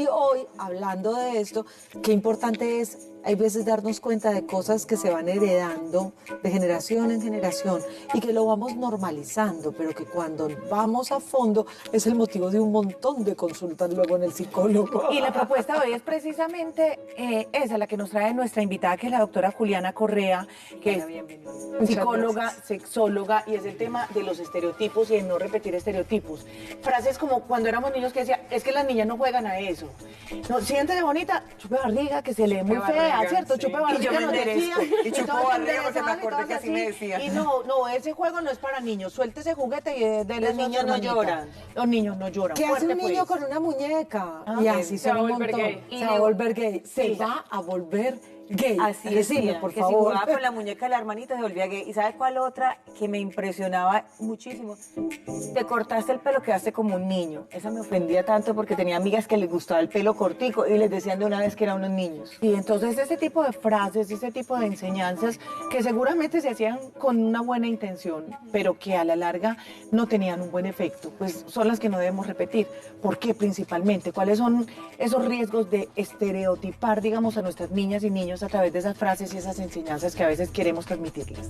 Y hoy, hablando de esto, qué importante es, hay veces darnos cuenta de cosas que se van heredando de generación en generación y que lo vamos normalizando, pero que cuando vamos a fondo es el motivo de un montón de consultas luego en el psicólogo. Y la propuesta de hoy es precisamente esa, la que nos trae nuestra invitada, que es la doctora Juliana Correa, que es psicóloga, sexóloga, y es el tema de los estereotipos y de no repetir estereotipos. Frases como cuando éramos niños que decía, es que las niñas no juegan a eso. No, siéntese bonita, chupe barriga, que se lee muy fea, ¿cierto? Sí. Chupe barriga, Y yo me no enderezco. decía, Y chupo todos se barriga porque me enderezaban y acordé todas que así me decían. Y no, ese juego no es para niños, suelte ese juguete y de Los niños no lloran. Los niños no lloran. ¿Qué hace un Fuerte, niño pues. con una muñeca? Ah, Y así se va a volver montón. gay. Se va a volver gay. Se va a volver gay. Así Decime, decía, por que favor. si jugaba con la muñeca de la hermanita se volvía gay. ¿Y sabes cuál otra que me impresionaba muchísimo? Te cortaste el pelo, quedaste como un niño. Esa me ofendía tanto porque tenía amigas que les gustaba el pelo cortico y les decían de una vez que eran unos niños. Y entonces ese tipo de frases, ese tipo de enseñanzas que seguramente se hacían con una buena intención, pero que a la larga no tenían un buen efecto, pues son las que no debemos repetir. ¿Por qué principalmente? ¿Cuáles son esos riesgos de estereotipar, digamos, a nuestras niñas y niños a través de esas frases y esas enseñanzas que a veces queremos transmitirles?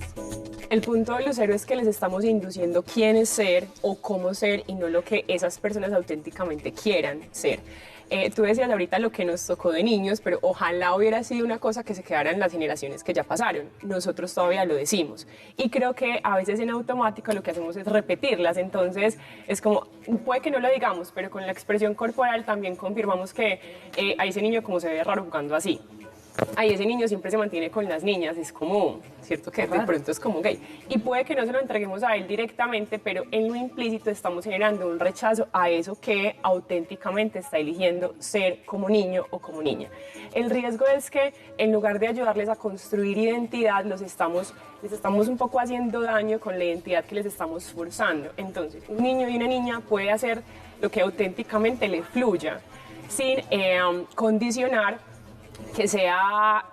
El punto de Lucero es que les estamos induciendo quién es ser o cómo ser y no lo que esas personas auténticamente quieran ser. Tú decías ahorita lo que nos tocó de niños, pero ojalá hubiera sido una cosa que se quedara en las generaciones que ya pasaron. Nosotros todavía lo decimos. Y creo que a veces en automático lo que hacemos es repetirlas. Entonces es como, puede que no lo digamos, pero con la expresión corporal también confirmamos que a ese niño como se ve raro jugando así. Ahí ese niño siempre se mantiene con las niñas, es como, cierto que de pronto es como gay. Y puede que no se lo entreguemos a él directamente, pero en lo implícito estamos generando un rechazo a eso que auténticamente está eligiendo ser como niño o como niña. El riesgo es que en lugar de ayudarles a construir identidad, les estamos un poco haciendo daño con la identidad que les estamos forzando. Entonces, un niño y una niña puede hacer lo que auténticamente le fluya, sin condicionar que sea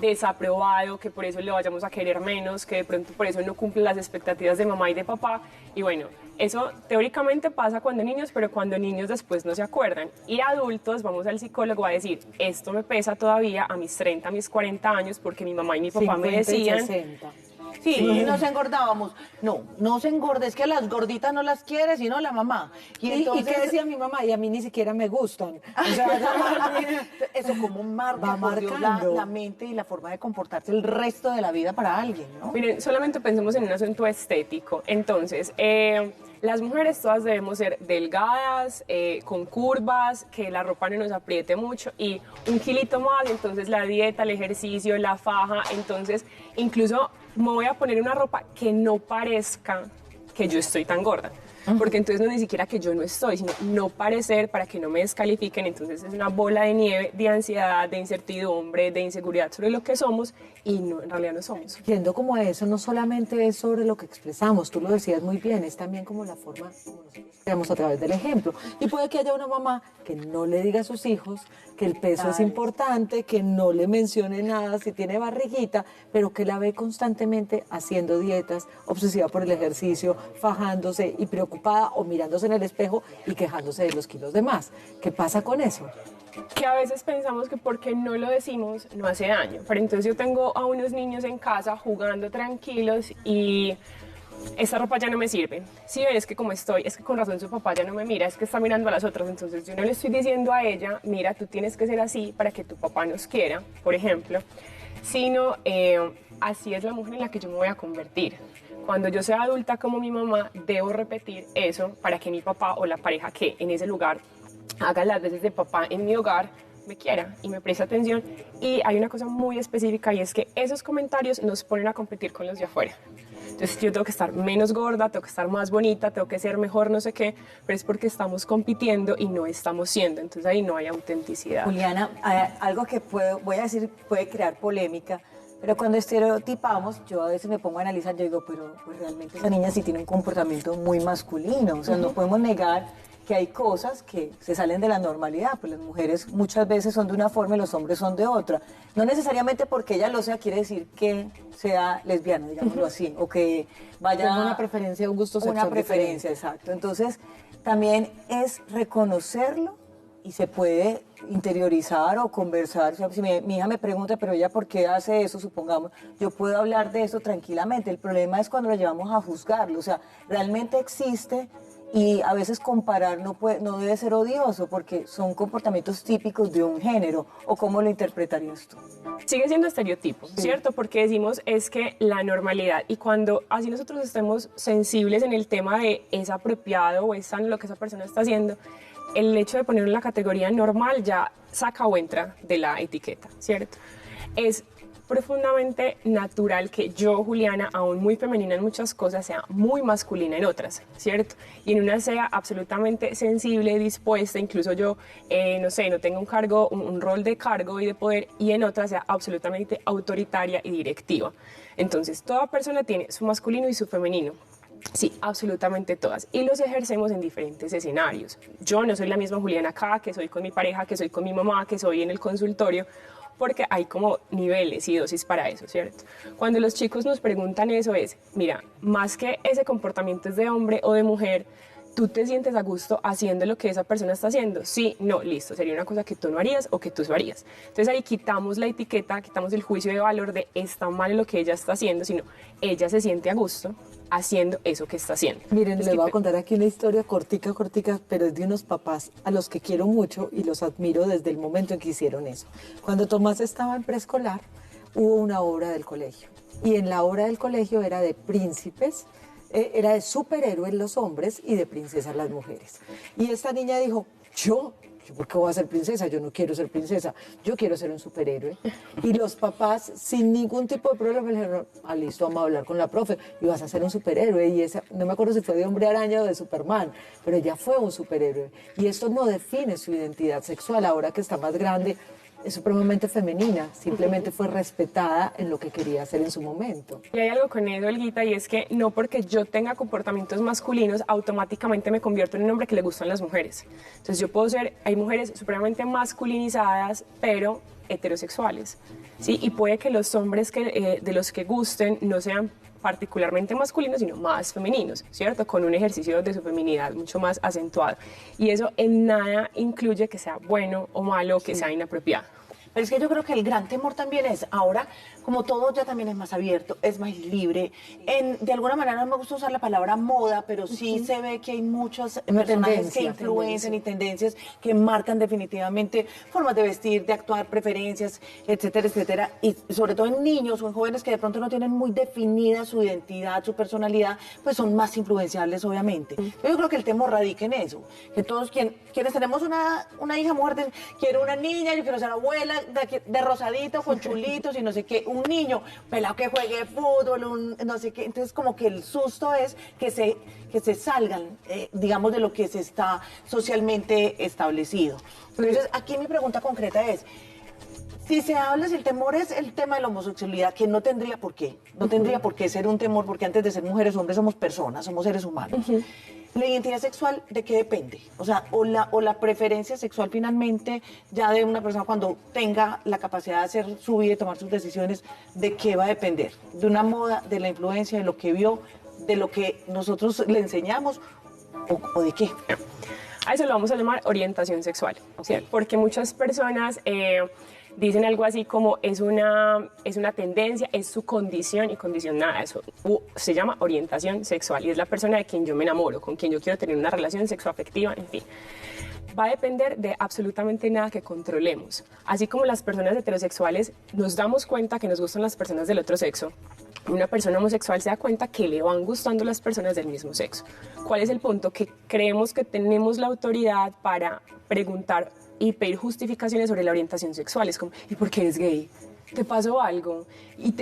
desaprobado, que por eso le vayamos a querer menos, que de pronto por eso no cumple las expectativas de mamá y de papá. Y bueno, eso teóricamente pasa cuando niños, pero cuando niños después no se acuerdan. Y adultos, vamos al psicólogo a decir, esto me pesa todavía a mis 30, a mis 40 años, porque mi mamá y mi papá me decían... 60. Sí, y nos engordábamos. No se engorde, es que las gorditas no las quiere, sino la mamá. ¿Y qué decía mi mamá? Y a mí ni siquiera me gustan. O sea, eso como marca, va por Dios, marcando. la mente y la forma de comportarse el resto de la vida para alguien, ¿no? Miren, solamente pensemos en un asunto estético. Entonces, las mujeres todas debemos ser delgadas, con curvas, que la ropa no nos apriete mucho y un kilito más, entonces la dieta, el ejercicio, la faja, entonces incluso me voy a poner una ropa que no parezca que yo estoy tan gorda. Porque entonces no es ni siquiera que yo no estoy, sino no parecer para que no me descalifiquen. Entonces es una bola de nieve de ansiedad, de incertidumbre, de inseguridad sobre lo que somos y no, en realidad no somos. Yendo como a eso, no solamente es sobre lo que expresamos, tú lo decías muy bien, es también como la forma como nosotros creamos a través del ejemplo. Y puede que haya una mamá que no le diga a sus hijos que el peso es importante, que no le mencione nada si tiene barriguita, pero que la ve constantemente haciendo dietas, obsesiva por el ejercicio, fajándose y preocupada o mirándose en el espejo y quejándose de los kilos de más. ¿Qué pasa con eso? Que a veces pensamos que porque no lo decimos no hace daño. Pero entonces yo tengo a unos niños en casa jugando tranquilos y esta ropa ya no me sirve. Si ven, es que como estoy, es que con razón su papá ya no me mira, es que está mirando a las otras. Entonces yo no le estoy diciendo a ella, mira, tú tienes que ser así para que tu papá nos quiera, por ejemplo, sino así es la mujer en la que yo me voy a convertir. Cuando yo sea adulta como mi mamá, debo repetir eso para que mi papá o la pareja que en ese lugar haga las veces de papá en mi hogar me quiera y me preste atención. Y hay una cosa muy específica y es que esos comentarios nos ponen a competir con los de afuera. Entonces yo tengo que estar menos gorda, tengo que estar más bonita, tengo que ser mejor, no sé qué, pero es porque estamos compitiendo y no estamos siendo. Entonces ahí no hay autenticidad. Juliana, algo que voy a decir puede crear polémica, pero cuando estereotipamos, yo a veces me pongo a analizar, yo digo, pero pues realmente esa niña sí tiene un comportamiento muy masculino, o sea, no podemos negar que hay cosas que se salen de la normalidad, pues las mujeres muchas veces son de una forma y los hombres son de otra. No necesariamente porque ella lo sea quiere decir que sea lesbiana, digámoslo así, o que vaya... Tenga una preferencia, un gusto sexual Una preferencia, diferente. exacto. Entonces, también es reconocerlo y y se puede interiorizar o conversar. O sea, si mi hija me pregunta, pero ella ¿por qué hace eso? Supongamos, yo puedo hablar de eso tranquilamente. El problema es cuando lo llevamos a juzgarlo. O sea, realmente existe y a veces comparar no debe ser odioso porque son comportamientos típicos de un género. ¿O cómo lo interpretarías tú? Sigue siendo estereotipo, ¿cierto? Porque decimos es que la normalidad, y cuando así nosotros estemos sensibles en el tema de es apropiado o es sano lo que esa persona está haciendo, el hecho de ponerlo en la categoría normal ya saca o entra de la etiqueta, ¿cierto? Es profundamente natural que yo, Juliana, aún muy femenina en muchas cosas, sea muy masculina en otras, ¿cierto? Y en una sea absolutamente sensible, dispuesta, incluso yo, no sé, no tenga un cargo, un rol de cargo y de poder, y en otras sea absolutamente autoritaria y directiva. Entonces, toda persona tiene su masculino y su femenino. Sí, absolutamente todas. Y los ejercemos en diferentes escenarios. Yo no soy la misma Juliana acá, que soy con mi pareja, que soy con mi mamá, que soy en el consultorio, porque hay como niveles y dosis para eso, ¿cierto? Cuando los chicos nos preguntan eso es, mira, más que ese comportamiento es de hombre o de mujer, ¿tú te sientes a gusto haciendo lo que esa persona está haciendo? Sí, no, listo, sería una cosa que tú no harías o que tú harías. Entonces ahí quitamos la etiqueta, quitamos el juicio de valor de está mal lo que ella está haciendo, sino ella se siente a gusto haciendo eso que está haciendo. Miren, les voy a contar aquí una historia cortica, pero es de unos papás a los que quiero mucho y los admiro desde el momento en que hicieron eso. Cuando Tomás estaba en preescolar, hubo una obra del colegio. Y en la obra del colegio era de príncipes, era de superhéroes los hombres y de princesas las mujeres. Y esta niña dijo, ¿yo por qué voy a ser princesa? Yo no quiero ser princesa, yo quiero ser un superhéroe. Y los papás, sin ningún tipo de problema, le dijeron, listo, vamos a hablar con la profe y vas a ser un superhéroe. Y esa, no me acuerdo si fue de Hombre Araña o de Superman, pero ella fue un superhéroe. Y esto no define su identidad sexual. Ahora que está más grande, es supremamente femenina, simplemente fue respetada en lo que quería hacer en su momento. Y hay algo con eso, Olguita, y es que no porque yo tenga comportamientos masculinos, automáticamente me convierto en un hombre que le gustan las mujeres. Entonces yo puedo ser, hay mujeres supremamente masculinizadas, pero heterosexuales, ¿sí? Y puede que los hombres de los que gusten no sean particularmente masculinos, sino más femeninos, ¿cierto? Con un ejercicio de su feminidad mucho más acentuado. Y eso en nada incluye que sea bueno o malo, que sea inapropiado. Pero es que yo creo que el gran temor también es, ahora, como todo ya también es más abierto, es más libre. De alguna manera no me gusta usar la palabra moda, pero sí se ve que hay muchos personajes que influencian y tendencias que marcan definitivamente formas de vestir, de actuar, preferencias, etcétera, etcétera. Y sobre todo en niños o en jóvenes que de pronto no tienen muy definida su identidad, su personalidad, pues son más influenciables, obviamente. Yo creo que el temor radica en eso. Que todos quienes tenemos una hija mujer, quiero una niña, yo quiero ser abuela, de rosadito, con chulitos y no sé qué, un niño pelado que juegue fútbol, no sé qué. Entonces como que el susto es que se salgan, digamos, de lo que se está socialmente establecido. Entonces aquí mi pregunta concreta es, si se habla, si el temor es el tema de la homosexualidad, que no tendría por qué, no tendría por qué ser un temor, porque antes de ser mujeres o hombres somos personas, somos seres humanos. ¿La identidad sexual de qué depende? O sea, o la preferencia sexual finalmente ya de una persona cuando tenga la capacidad de hacer su vida y tomar sus decisiones, ¿de qué va a depender? ¿De una moda, de la influencia, de lo que vio, de lo que nosotros le enseñamos o de qué? A eso lo vamos a llamar orientación sexual, ¿sí? Porque muchas personas dicen algo así como es una tendencia, es su condición, y condición nada, eso se llama orientación sexual y es la persona de quien yo me enamoro, con quien yo quiero tener una relación sexoafectiva, en fin. Va a depender de absolutamente nada que controlemos. Así como las personas heterosexuales nos damos cuenta que nos gustan las personas del otro sexo, una persona homosexual se da cuenta que le van gustando las personas del mismo sexo. ¿Cuál es el punto? Que creemos que tenemos la autoridad para preguntar y pedir justificaciones sobre la orientación sexual. Es como, ¿y por qué eres gay? ¿Te pasó algo? ¿Y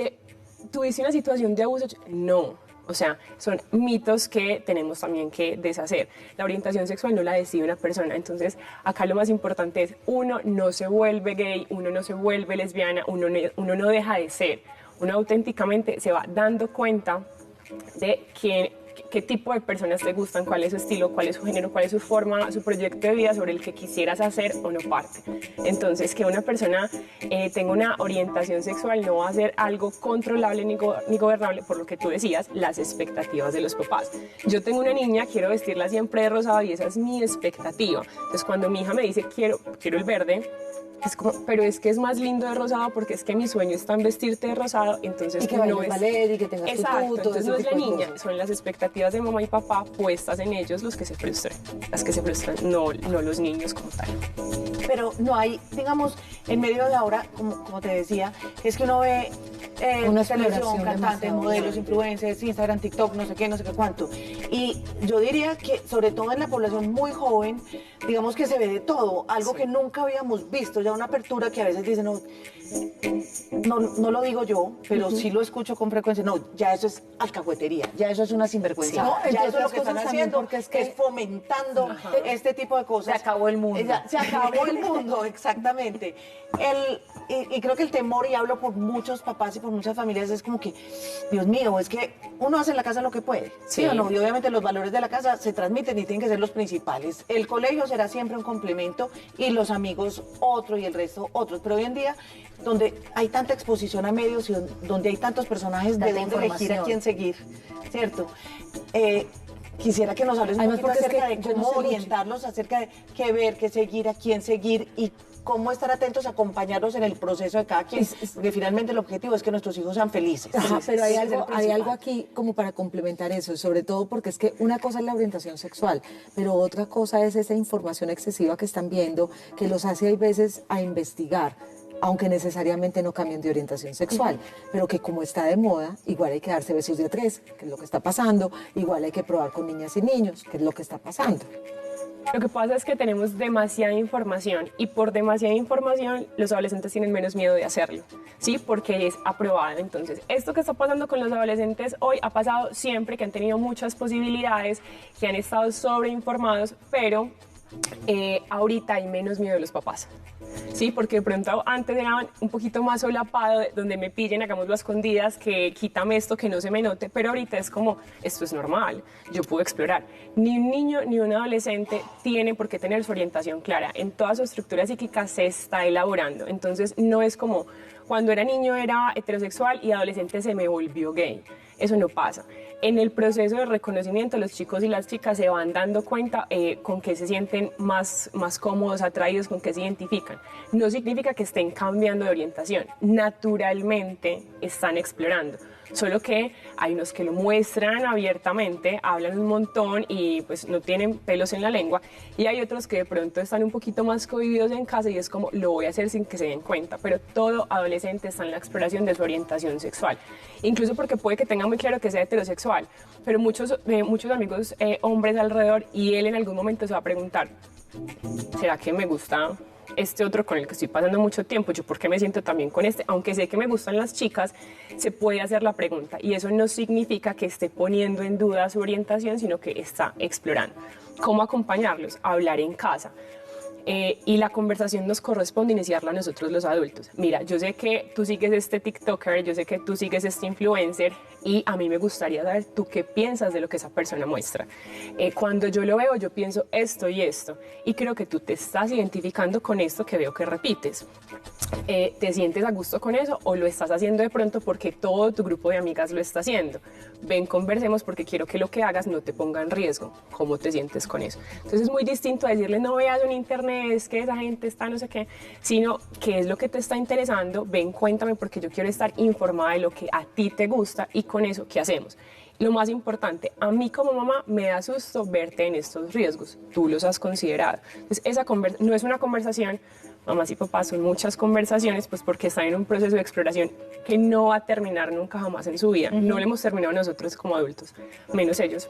tuviste una situación de abuso? No. O sea, son mitos que tenemos también que deshacer. La orientación sexual no la decide una persona. Entonces, acá lo más importante es, uno no se vuelve gay, uno no se vuelve lesbiana, uno no deja de ser. Uno auténticamente se va dando cuenta de qué qué tipo de personas te gustan, cuál es su estilo, cuál es su género, cuál es su forma, su proyecto de vida sobre el que quisieras hacer o no parte. Entonces, que una persona tenga una orientación sexual no va a ser algo controlable ni gobernable, por lo que tú decías, las expectativas de los papás. Yo tengo una niña, quiero vestirla siempre de rosado y esa es mi expectativa. Entonces, cuando mi hija me dice, quiero el verde, es como, pero es que es más lindo de rosado porque es que mi sueño está en vestirte de rosado, entonces Y que no vayas es... ballet y que tengas Exacto, tu tuto, entonces ese no es la tipo de niña, cosas. son las expectativas de mamá y papá puestas en ellos los que se frustran, las que se frustran, no los niños como tal. Pero no hay, digamos, en medio de ahora, como te decía, es que uno ve Una televisión, exploración cantantes, demasiado modelos, grande. influencers, Instagram, TikTok, no sé qué cuánto. Y yo diría que, sobre todo en la población muy joven, digamos que se ve de todo, algo que nunca habíamos visto, ya una apertura que a veces dicen, no lo digo yo, pero sí lo escucho con frecuencia, no, ya eso es alcahuetería, ya eso es una sinvergüenza, Sí. No, ya entre eso es lo otras que están cosas también, haciendo, porque es que que- es fomentando este tipo de cosas. Se acabó el mundo. Se acabó el mundo, exactamente. Y creo que el temor, y hablo por muchos papás y por muchas familias, es como que, Dios mío, es que uno hace en la casa lo que puede, ¿sí o no? Y obviamente los valores de la casa se transmiten y tienen que ser los principales. El colegio será siempre un complemento y los amigos otro y el resto otros. Pero hoy en día, donde hay tanta exposición a medios y donde hay tantos personajes de Tanta dónde elegir a información. quién seguir, ¿cierto? Quisiera que nos hables un Además, poquito porque es acerca que de yo no cómo sé mucho. orientarlos, acerca de qué ver, qué seguir, a quién seguir y cómo estar atentos a acompañarlos en el proceso de cada quien, porque finalmente el objetivo es que nuestros hijos sean felices. Ajá, pero hay Ese es el algo principal. aquí como para complementar eso, sobre todo porque es que una cosa es la orientación sexual, pero otra cosa es esa información excesiva que están viendo que los hace hay veces a investigar, aunque necesariamente no cambien de orientación sexual, pero que como está de moda, igual hay que darse besos de a tres, que es lo que está pasando, igual hay que probar con niñas y niños, que es lo que está pasando. Lo que pasa es que tenemos demasiada información y por demasiada información los adolescentes tienen menos miedo de hacerlo, ¿sí? Porque es aprobado. Entonces, esto que está pasando con los adolescentes hoy ha pasado siempre, que han tenido muchas posibilidades, que han estado sobreinformados, pero ahorita hay menos miedo de los papás. Sí, porque de pronto antes era un poquito más solapado, donde me pillen, hagámoslo a escondidas, que quítame esto, que no se me note, pero ahorita es como, esto es normal, yo puedo explorar. Ni un niño ni un adolescente tiene por qué tener su orientación clara. En toda su estructura psíquica se está elaborando. Entonces no es como cuando era niño era heterosexual y adolescente se me volvió gay. Eso no pasa. En el proceso de reconocimiento, los chicos y las chicas se van dando cuenta con qué se sienten más cómodos, atraídos, con qué se identifican. No significa que estén cambiando de orientación. Naturalmente están explorando. Solo que hay unos que lo muestran abiertamente, hablan un montón y pues no tienen pelos en la lengua. Y hay otros que de pronto están un poquito más cohibidos en casa y es como, lo voy a hacer sin que se den cuenta. Pero todo adolescente está en la exploración de su orientación sexual. Incluso porque puede que tenga muy claro que sea heterosexual, pero muchos amigos hombres alrededor y él en algún momento se va a preguntar, ¿será que me gusta este otro con el que estoy pasando mucho tiempo? ¿Yo por qué me siento también con este? Aunque sé que me gustan las chicas, se puede hacer la pregunta y eso no significa que esté poniendo en duda su orientación, sino que está explorando. ¿Cómo acompañarlos? Hablar en casa. Y la conversación nos corresponde iniciarla a nosotros los adultos. Mira, yo sé que tú sigues este TikToker, yo sé que tú sigues este influencer y a mí me gustaría saber tú qué piensas de lo que esa persona muestra. Cuando yo lo veo, yo pienso esto y esto y creo que tú te estás identificando con esto que veo que repites. ¿Te sientes a gusto con eso o lo estás haciendo de pronto porque todo tu grupo de amigas lo está haciendo? Ven, conversemos porque quiero que lo que hagas no te ponga en riesgo. ¿Cómo te sientes con eso? Entonces es muy distinto a decirle no veas en internet, es que esa gente está no sé qué, sino qué es lo que te está interesando, ven, cuéntame porque yo quiero estar informada de lo que a ti te gusta y con eso, ¿qué hacemos? Lo más importante, a mí como mamá me da susto verte en estos riesgos, tú los has considerado. Entonces esa no es una conversación, mamás y papás, son muchas conversaciones, pues porque están en un proceso de exploración que no va a terminar nunca jamás en su vida. No lo hemos terminado nosotros como adultos, menos ellos.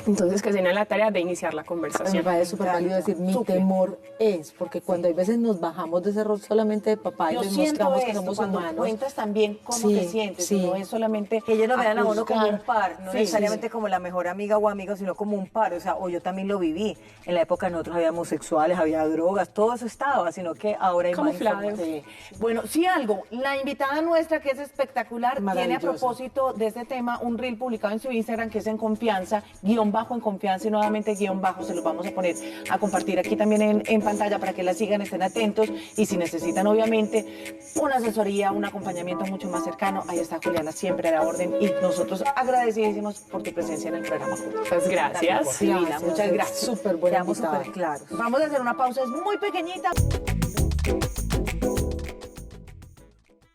Entonces, que se den a la tarea de iniciar la Me conversación. parece súper válido decir, mi temor es, porque cuando hay veces nos bajamos de ese rol solamente de papá y Yo les siento mostramos que esto, somos cuando humanos. cuentas también cómo Sí, te sientes, sí. no es solamente Que ellos nos vean a uno como juzgar. un par, no Sí, necesariamente como la mejor amiga o amigo, sino como un par. O sea, o yo también lo viví. En la época nosotros había homosexuales, había drogas, todo eso estaba, sino que ahora hay más Camuflado. información. Sí. Bueno, sí algo, la invitada nuestra que es espectacular tiene a Maravillosa. propósito de este tema un reel publicado en su Instagram que es en confianza, _en confianza y nuevamente _, se los vamos a poner a compartir aquí también en pantalla para que la sigan, estén atentos y si necesitan obviamente una asesoría, un acompañamiento mucho más cercano, ahí está Juliana siempre a la orden y nosotros agradecidísimos por tu presencia en el programa. Muchas gracias. Divina, muchas gracias. Súper buena Quedamos invitada. súper claros. Vamos a hacer una pausa, es muy pequeñita.